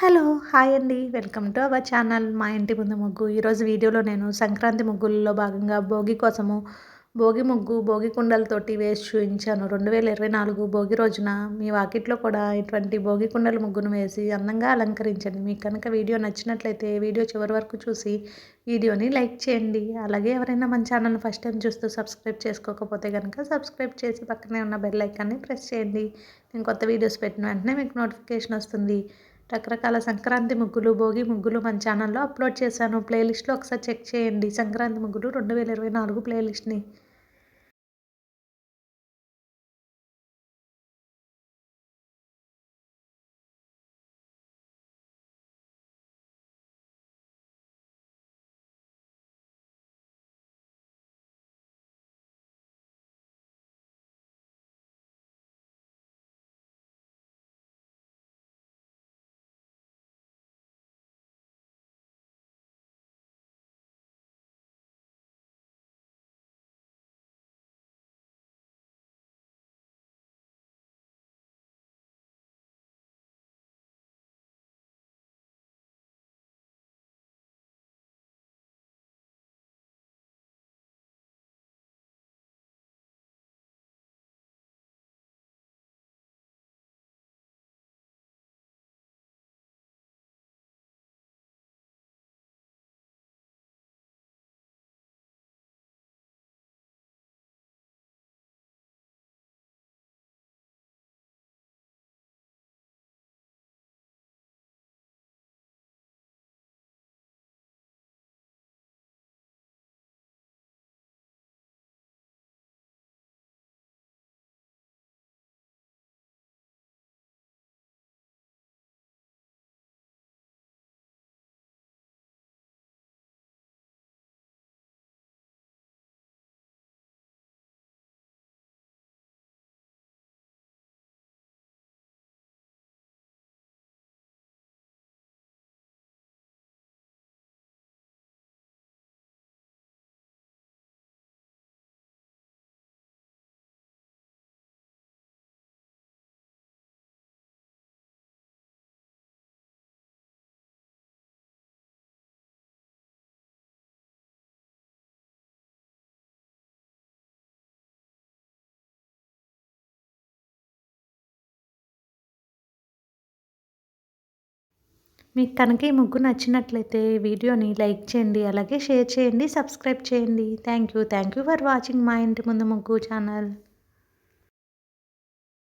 Hello! Hi అండి. Welcome to our channel మా ఇంటి ముందు ముగ్గు. ఈరోజు వీడియోలో నేను సంక్రాంతి ముగ్గుల్లో భాగంగా భోగి కోసము భోగి ముగ్గు, భోగి కుండలతోటి వేసి చూయించాను. 2024 భోగి రోజున మీ వాకిట్లో కూడా ఇటువంటి భోగి కుండల ముగ్గును వేసి అందంగా అలంకరించండి. మీకు కనుక వీడియో నచ్చినట్లయితే వీడియో చివరి వరకు చూసి వీడియోని లైక్ చేయండి. అలాగే ఎవరైనా మన ఛానల్‌ని ఫస్ట్ టైం చూస్తూ సబ్స్క్రైబ్ చేసుకోకపోతే గనుక సబ్స్క్రైబ్ చేసి పక్కనే ఉన్న బెల్ ఐకాన్‌ని ప్రెస్ చేయండి. నేను కొత్త వీడియోస్ పెట్టిన వెంటనే మీకు నోటిఫికేషన్ వస్తుంది. రకరకాల సంక్రాంతి ముగ్గులు, భోగి ముగ్గులు మన ఛానల్‌లో అప్‌లోడ్ చేశాను. ప్లేలిస్ట్‌లో ఒకసారి చెక్ చేయండి. సంక్రాంతి ముగ్గులు 2024 ప్లేలిస్ట్‌ని. మీకు కనుక ఈ ముగ్గు నచ్చినట్లయితే వీడియోని లైక్ చేయండి. అలాగే షేర్ చేయండి. సబ్స్క్రైబ్ చేయండి. థ్యాంక్ యూ ఫర్ వాచింగ్ మా ఇంటి ముందు ముగ్గు ఛానల్.